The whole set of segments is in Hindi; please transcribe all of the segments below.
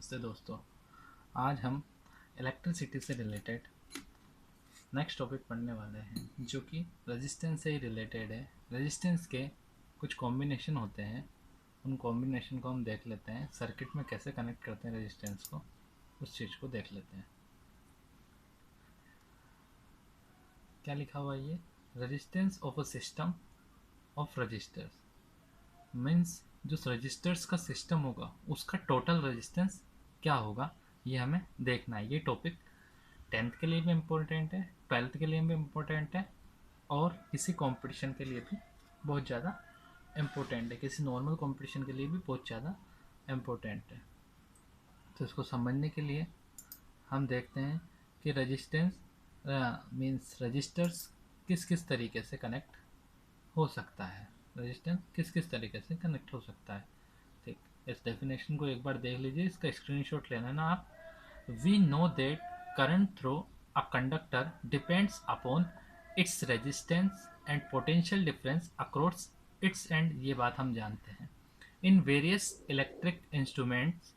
नमस्ते दोस्तों। आज हम इलेक्ट्रिसिटी से रिलेटेड नेक्स्ट टॉपिक पढ़ने वाले हैं जो कि रेजिस्टेंस से ही रिलेटेड है। रेजिस्टेंस के कुछ कॉम्बिनेशन होते हैं, उन कॉम्बिनेशन को हम देख लेते हैं। सर्किट में कैसे कनेक्ट करते हैं रेजिस्टेंस को, उस चीज़ को देख लेते हैं। क्या लिखा हुआ है ये? Resistance of a system of registers means जो रजिस्टर्स का सिस्टम होगा उसका टोटल रेजिस्टेंस क्या होगा, ये हमें देखना है। ये टॉपिक 10th के लिए भी इम्पोर्टेंट है, 12th के लिए भी इम्पोर्टेंट है और किसी कंपटीशन के लिए भी बहुत ज़्यादा इम्पोर्टेंट है, किसी नॉर्मल कंपटीशन के लिए भी बहुत ज़्यादा इम्पोर्टेंट है। तो इसको समझने के लिए हम देखते हैं कि रेजिस्टेंस मीन्स रजिस्टर्स किस किस तरीके से कनेक्ट हो सकता है, रेजिस्टेंस किस किस तरीके से कनेक्ट हो सकता है। ठीक, इस डेफिनेशन को एक बार देख लीजिए, इसका स्क्रीनशॉट लेना ना आप। We know that current through a conductor depends upon its resistance and potential difference across its end, ये बात हम जानते हैं। In various electric instruments,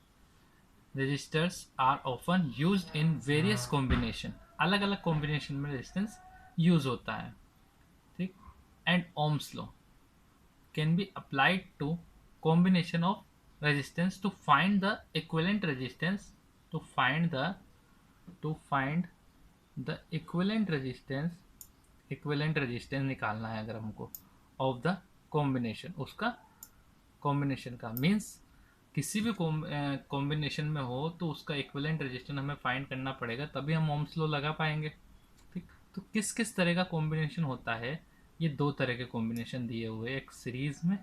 resistors are often used in various combination, अलग अलग combination में resistance use होता है। ठीक, and Ohm's law can be applied to combination of resistance to find the equivalent resistance, to find the equivalent resistance निकालना है अगर हमको ऑफ द कॉम्बिनेशन, उसका कॉम्बिनेशन का मीन्स किसी भी कॉम्बिनेशन में हो तो उसका इक्विवेलेंट रेजिस्टेंस हमें फाइंड करना पड़ेगा, तभी हम ओम्स लॉ लगा पाएंगे। ठीक, तो किस किस तरह का कॉम्बिनेशन होता है? ये दो तरह के कॉम्बिनेशन दिए हुए, एक सीरीज में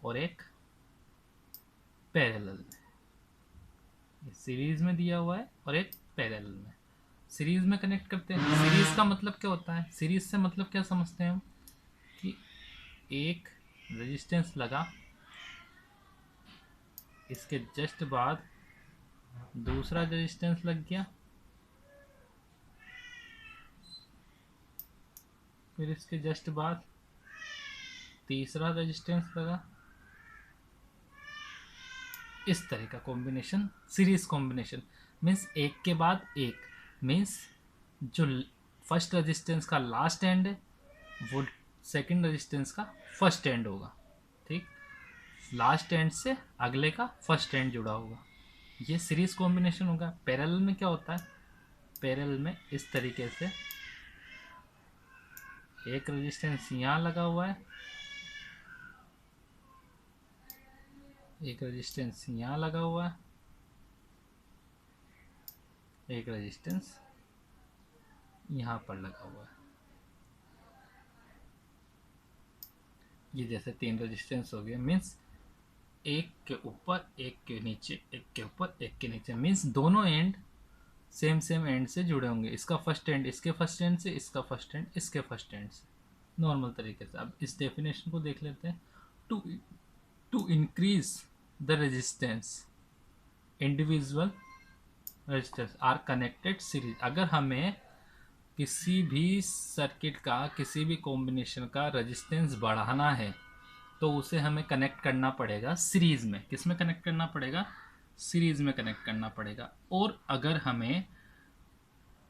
और एक पैरेलल में। सीरीज में दिया हुआ है और एक पैरेलल में। सीरीज में कनेक्ट करते हैं। सीरीज का मतलब क्या होता है? सीरीज से मतलब क्या समझते हैं हम कि एक रेजिस्टेंस लगा, इसके जस्ट बाद दूसरा रेजिस्टेंस लग गया, फिर इसके जस्ट बाद तीसरा रेजिस्टेंस लगा। इस तरह का कॉम्बिनेशन सीरीज कॉम्बिनेशन मीन्स एक के बाद एक, मीन्स जो फर्स्ट रेजिस्टेंस का लास्ट एंड है वो सेकंड रेजिस्टेंस का फर्स्ट एंड होगा। ठीक, लास्ट एंड से अगले का फर्स्ट एंड जुड़ा होगा, ये सीरीज कॉम्बिनेशन होगा। पैरेलल में क्या होता है? पैरेलल में इस तरीके से एक रेजिस्टेंस यहाँ लगा हुआ है, एक रेजिस्टेंस यहाँ लगा हुआ है, एक रेजिस्टेंस यहाँ पर लगा हुआ है। ये जैसे तीन रेजिस्टेंस हो गए, मीन्स एक के ऊपर एक के नीचे, एक के ऊपर एक के नीचे, मीन्स दोनों एंड सेम सेम एंड से जुड़े होंगे। इसका फर्स्ट एंड इसके फर्स्ट एंड से, इसका फर्स्ट एंड इसके फर्स्ट एंड से, नॉर्मल तरीके से। अब इस डेफिनेशन को देख लेते हैं। To to increase the resistance individual resistance are connected series. अगर हमें किसी भी सर्किट का, किसी भी कॉम्बिनेशन का रेजिस्टेंस बढ़ाना है तो उसे हमें कनेक्ट करना पड़ेगा सीरीज में। किस में कनेक्ट करना पड़ेगा? सीरीज में कनेक्ट करना पड़ेगा। और अगर हमें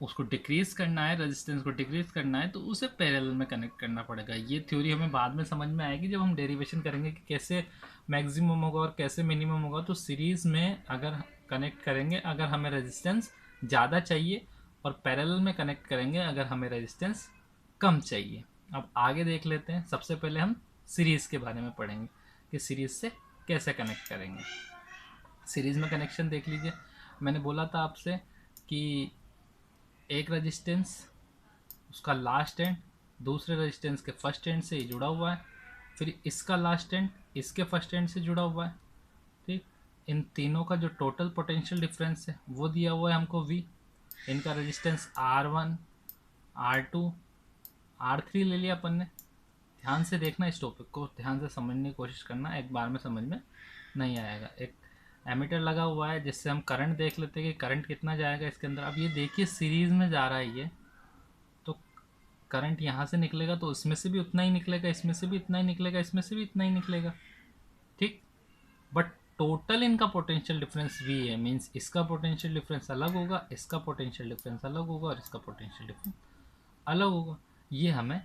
उसको डिक्रीज करना है, रेजिस्टेंस को डिक्रीज करना है, तो उसे पैरेलल में कनेक्ट करना पड़ेगा। ये थ्योरी हमें बाद में समझ में आएगी जब हम डेरिवेशन करेंगे कि कैसे मैक्सिमम होगा और कैसे मिनिमम होगा। तो सीरीज में अगर कनेक्ट करेंगे अगर हमें रेजिस्टेंस ज़्यादा चाहिए, और पैरेलल में कनेक्ट करेंगे अगर हमें रेजिस्टेंस कम चाहिए। अब आगे देख लेते हैं। सबसे पहले हम सीरीज़ के बारे में पढ़ेंगे कि सीरीज़ से कैसे कनेक्ट करेंगे। सीरीज़ में कनेक्शन देख लीजिए। मैंने बोला था आपसे कि एक रेजिस्टेंस, उसका लास्ट एंड दूसरे रेजिस्टेंस के फर्स्ट एंड से ही जुड़ा हुआ है, फिर इसका लास्ट एंड इसके फर्स्ट एंड से जुड़ा हुआ है। ठीक, इन तीनों का जो टोटल पोटेंशियल डिफरेंस है वो दिया हुआ है हमको V। इनका रेजिस्टेंस R1, R2, R3 ले लिया अपन ने। ध्यान से देखना, इस टॉपिक को ध्यान से समझने की कोशिश करना, एक बार में समझ में नहीं आएगा। एक एमीटर लगा हुआ है जिससे हम करंट देख लेते हैं कि करंट कितना जाएगा इसके अंदर। अब ये देखिए सीरीज़ में जा रहा है ये, तो करंट यहाँ से निकलेगा तो इसमें से भी उतना ही निकलेगा, इसमें से भी इतना ही निकलेगा, इसमें से भी इतना ही निकलेगा। ठीक, बट टोटल इनका पोटेंशियल डिफरेंस V है, मीन्स इसका पोटेंशियल डिफरेंस अलग होगा, इसका पोटेंशियल डिफरेंस अलग होगा और इसका पोटेंशियल डिफरेंस अलग होगा। ये हमें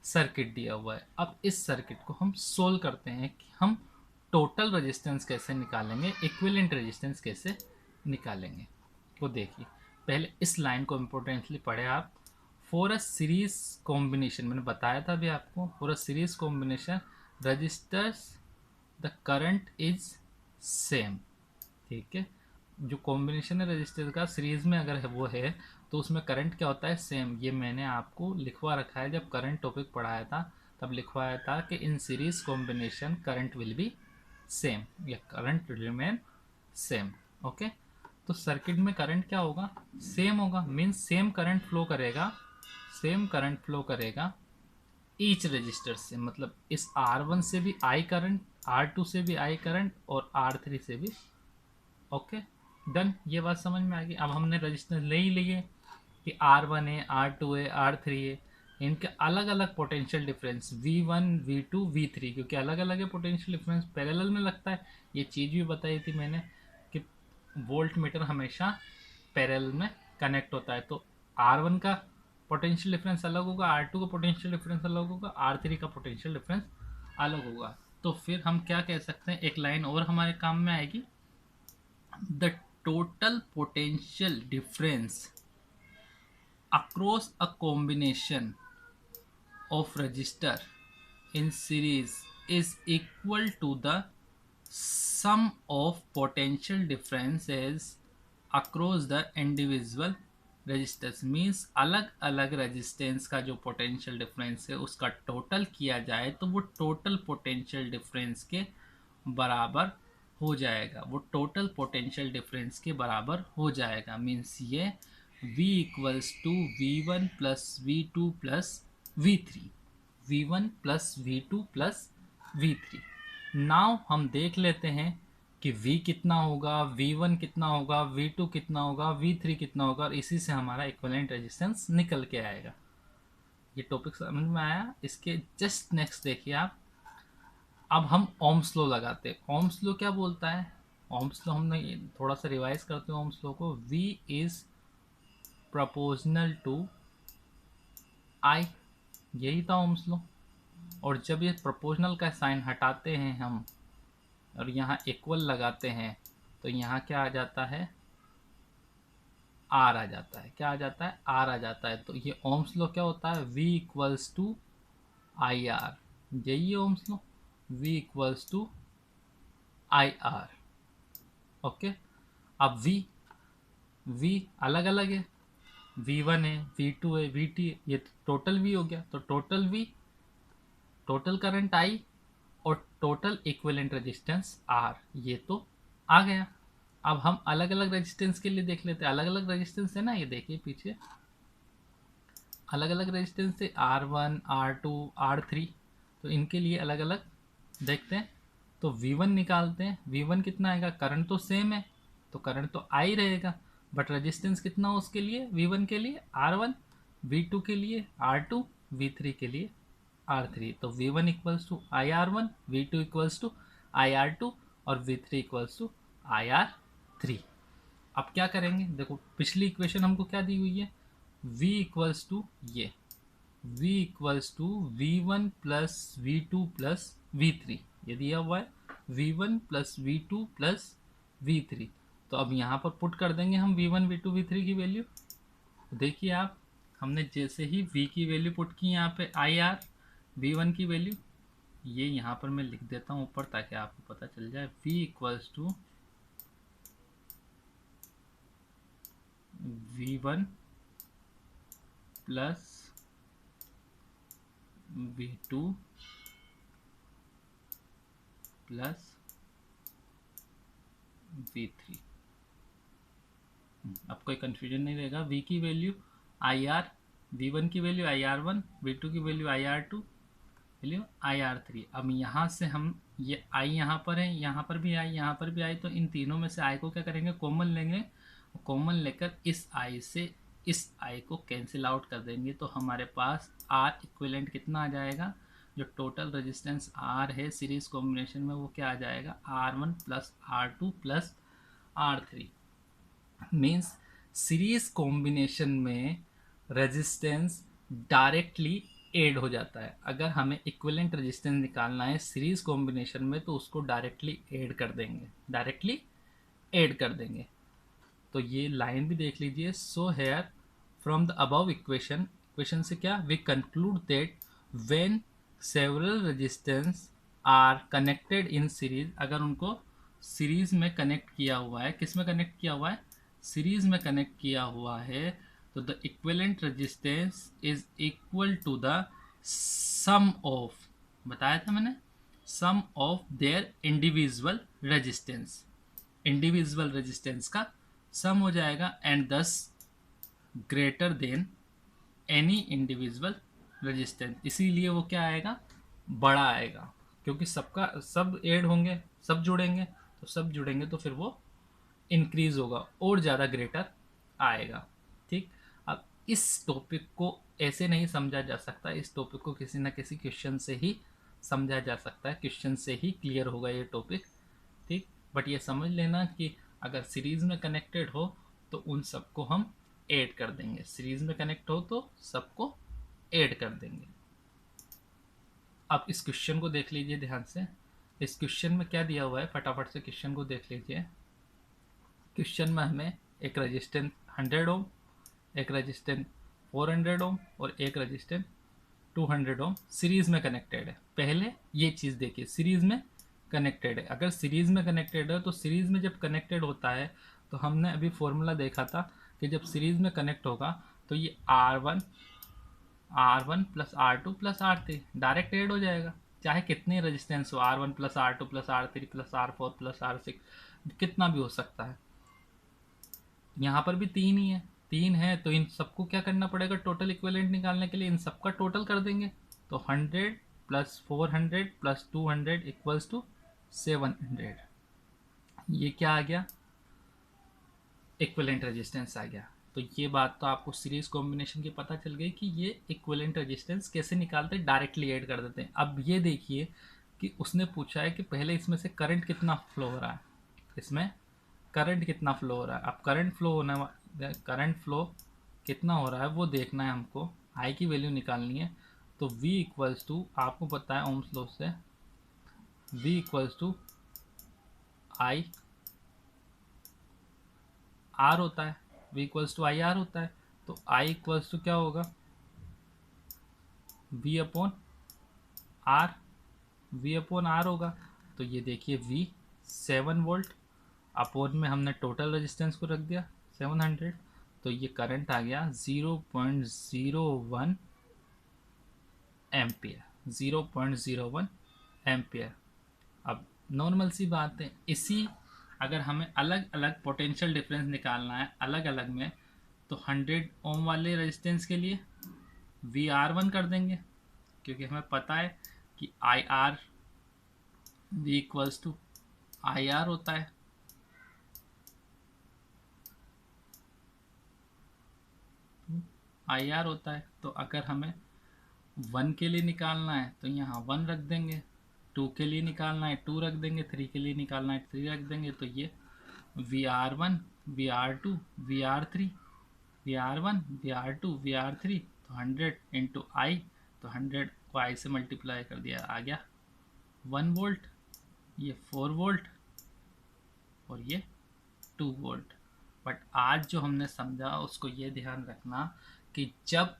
सर्किट दिया हुआ है। अब इस सर्किट को हम सोल्व करते हैं कि हम टोटल रेजिस्टेंस कैसे निकालेंगे, इक्विवेलेंट रेजिस्टेंस कैसे निकालेंगे। तो देखिए, पहले इस लाइन को इम्पोर्टेंटली पढ़े आप। फॉर अ सीरीज कॉम्बिनेशन, मैंने बताया था अभी आपको, for a series combination registers the current is same. ठीक है, जो कॉम्बिनेशन है रजिस्टर का सीरीज में अगर है वो है तो उसमें करंट क्या होता है, सेम। ये मैंने आपको लिखवा रखा है, जब करंट टॉपिक पढ़ाया था तब लिखवाया था कि in series combination current will be same, या करंट रिमेन सेम। ओके, तो सर्किट में करंट क्या होगा, सेम होगा, मीन्स सेम करंट फ्लो करेगा, सेम करंट फ्लो करेगा ईच रजिस्टर से। मतलब इस R1 से भी आई करंट, R2 से भी आई करंट और R3 से भी। ओके, डन, ये बात समझ में आ गई। अब हमने रजिस्टेंस ले ही लिए कि R1 है, R2 है, R3 है, इनके अलग अलग potential difference V1 V2 V3, क्योंकि अलग अलग है पोटेंशियल डिफरेंस, पैरेलल में लगता है। ये चीज़ भी बताई थी मैंने कि वोल्ट मीटर हमेशा पैरेलल में कनेक्ट होता है। तो R1 का पोटेंशियल डिफरेंस अलग होगा, R2 का पोटेंशियल डिफरेंस अलग होगा, R3 का पोटेंशियल डिफरेंस अलग होगा। तो फिर हम क्या कह सकते हैं, एक लाइन और हमारे काम में आएगी, the total potential difference across a combination of resistor in series is equal to the sum of potential differences across the individual resistors। Means अलग अलग रेजिस्टेंस का जो पोटेंशियल डिफरेंस है उसका टोटल किया जाए तो वो टोटल पोटेंशियल डिफरेंस के बराबर हो जाएगा, वो टोटल पोटेंशियल डिफरेंस के बराबर हो जाएगा। मीन्स ये V equals to V1 plus V2 plus V3, V1 plus V2 plus V3। Now हम देख लेते हैं कि V कितना होगा, V1 कितना होगा, V2 कितना होगा, V3 कितना होगा, और इसी से हमारा इक्विवेलेंट रेजिस्टेंस निकल के आएगा। ये टॉपिक समझ में आया। इसके जस्ट नेक्स्ट देखिए आप, अब हम ओम्स लॉ लगाते हैं। ओम्स लॉ क्या बोलता है, ओम्स लॉ हमने थोड़ा सा रिवाइज करते हैं ओम्स लॉ को। V इज प्रोपोर्शनल टू I, यही था ओम्स लॉ। और जब ये प्रोपोर्शनल का साइन हटाते हैं हम और यहाँ इक्वल लगाते हैं तो यहाँ क्या आ जाता है, R आ जाता है। क्या आ जाता है, R आ जाता है। तो ये ओम्स लॉ क्या होता है, V equals to I R, यही है Ohm's law, V equals to I R. Okay, अब V अलग अलग है, V1 है, V2 है, V3 है, ये टोटल V हो गया। तो total V, total current I और टोटल इक्विवेलेंट रेजिस्टेंस R, ये तो आ गया। अब हम अलग अलग रेजिस्टेंस के लिए देख लेते हैं। अलग अलग रेजिस्टेंस है ना, ये देखिए पीछे अलग अलग रेजिस्टेंस है, R1 R2 R3, तो इनके लिए अलग अलग देखते हैं। तो V1 निकालते हैं, V1 कितना आएगा, करंट तो सेम है तो करंट तो I रहेगा, बट रेजिस्टेंस कितना हो उसके लिए, V1 के लिए R1, V2 के लिए R2, V3 के लिए R3। तो V1 equals to IR1, V2 equals to IR2 और V3 इक्वल्स टू IR3। अब क्या करेंगे, देखो पिछली इक्वेशन हमको क्या दी हुई है, V इक्वल्स टू ये V equals to V1 plus V2 plus V3, ये दिया हुआ है V1 plus V2 plus V3। तो अब यहाँ पर पुट कर देंगे हम V1 V2 V3 की वैल्यू। देखिए आप, हमने जैसे ही V की वैल्यू पुट की यहाँ पे IR, V1 की वैल्यू ये यहाँ पर मैं लिख देता हूँ ऊपर ताकि आपको पता चल जाए। V equals to V1 plus V2 plus V3। अब कोई कंफ्यूजन नहीं रहेगा। V की वैल्यू IR, V1 की वैल्यू IR1, V2 की वैल्यू IR2, वैल्यू IR3। अब यहाँ से हम ये I यहाँ पर है, यहाँ पर भी I, यहाँ पर भी I, तो इन तीनों में से I को क्या करेंगे, कॉमन लेंगे। कॉमन लेकर इस I से इस I को कैंसिल आउट कर देंगे तो हमारे पास R इक्विवेलेंट कितना आ जाएगा, जो टोटल रेजिस्टेंस आर है सीरीज कॉम्बिनेशन में वो क्या आ जाएगा, R1 plus R2 plus R3। Means series combination में रेजिस्टेंस डायरेक्टली ऐड हो जाता है। अगर हमें इक्विवेलेंट रेजिस्टेंस निकालना है सीरीज कॉम्बिनेशन में तो उसको डायरेक्टली ऐड कर देंगे, डायरेक्टली ऐड कर देंगे। तो ये लाइन भी देख लीजिए। So here from the above equation, equation से क्या we conclude that when several resistance are connected in series, अगर उनको सीरीज में कनेक्ट किया हुआ है, किस में कनेक्ट किया हुआ है, सीरीज में कनेक्ट किया हुआ है, तो the equivalent resistance is equal to the sum of, बताया था मैंने, sum of their individual resistance, individual resistance का सम हो जाएगा and this greater than any individual resistance. इसीलिए वो क्या आएगा, बड़ा आएगा, क्योंकि सबका सब ऐड होंगे, सब जुड़ेंगे, तो सब जुड़ेंगे तो फिर वो इंक्रीज होगा और ज़्यादा ग्रेटर आएगा। ठीक, अब इस टॉपिक को ऐसे नहीं समझा जा सकता, इस टॉपिक को किसी न किसी क्वेश्चन से ही समझा जा सकता है, क्वेश्चन से ही क्लियर होगा ये टॉपिक। ठीक, बट ये समझ लेना कि अगर सीरीज में कनेक्टेड हो तो उन सबको हम ऐड कर देंगे, सीरीज में कनेक्ट हो तो सबको ऐड कर देंगे। अब इस क्वेश्चन को देख लीजिए ध्यान से। इस क्वेश्चन में क्या दिया हुआ है, फटाफट से क्वेश्चन को देख लीजिए। क्वेश्चन में हमें एक रेजिस्टेंस 100 ओम, एक रेजिस्टेंस 400 ओम और एक रेजिस्टेंस 200 ओम सीरीज में कनेक्टेड है। पहले ये चीज़ देखिए, सीरीज में कनेक्टेड है। अगर सीरीज में कनेक्टेड है तो सीरीज में जब कनेक्टेड होता है तो हमने अभी फॉर्मूला देखा था कि जब सीरीज में कनेक्ट होगा तो ये R1 plus R2 plus R3 direct add हो जाएगा, चाहे कितने रेजिस्टेंस हो, R1 plus R2 plus R3 plus R4 plus R6 कितना भी हो सकता है। यहाँ पर भी तीन ही है, तीन है तो इन सबको क्या करना पड़ेगा, टोटल इक्विवेलेंट निकालने के लिए इन सबका टोटल कर देंगे। तो 100 प्लस 400 प्लस 200 इक्वल्स टू 700। ये क्या आ गया, इक्विवेलेंट रेजिस्टेंस आ गया। तो ये बात तो आपको सीरीज कॉम्बिनेशन की पता चल गई कि ये इक्विवेलेंट रेजिस्टेंस कैसे निकालते हैं, डायरेक्टली ऐड कर देते हैं। अब ये देखिए कि उसने पूछा है कि पहले इसमें से करंट कितना फ्लो हो रहा है, इसमें करंट कितना फ्लो हो रहा है। अब करंट फ्लो कितना हो रहा है वो देखना है हमको, आई की वैल्यू निकालनी है। तो V इक्वल्स टू, आपको पता है ओम्स लॉ से, V equals to I R होता है, V equals to I R होता है। तो I इक्वल्स टू क्या होगा, V upon R, V upon R होगा। तो ये देखिए V 7 वोल्ट अपॉन में हमने टोटल रेजिस्टेंस को रख दिया 700, तो ये करंट आ गया 0.01 एम्पियर, 0.01 एम्पियर। अब नॉर्मल सी बात है, इसी अगर हमें अलग अलग पोटेंशियल डिफरेंस निकालना है अलग अलग में, तो 100 ओम वाले रेजिस्टेंस के लिए VR1 कर देंगे, क्योंकि हमें पता है कि IR V equals to IR होता है। IR होता है, तो अगर हमें 1 के लिए निकालना है तो यहाँ 1 रख देंगे, 2 के लिए निकालना है 2 रख देंगे, 3 के लिए निकालना है 3 रख देंगे। तो ये VR1 VR2 VR3, VR1 VR2 VR3, तो 100 इंटू आई, तो 100 को आई से मल्टीप्लाई कर दिया, आ गया 1 वोल्ट, ये 4 वोल्ट और ये 2 वोल्ट। बट आज जो हमने समझा उसको ये ध्यान रखना कि जब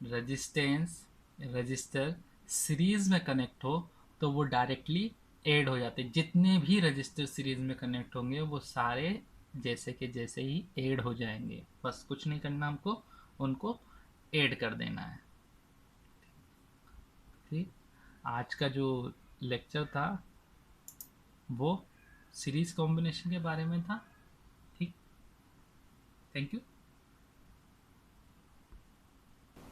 रजिस्टर सीरीज में कनेक्ट हो तो वो डायरेक्टली ऐड हो जाते हैं। जितने भी रजिस्टर सीरीज में कनेक्ट होंगे वो सारे जैसे के जैसे ही ऐड हो जाएंगे, बस कुछ नहीं करना हमको, उनको ऐड कर देना है। ठीक, आज का जो लेक्चर था वो सीरीज कॉम्बिनेशन के बारे में था। ठीक, थैंक यू।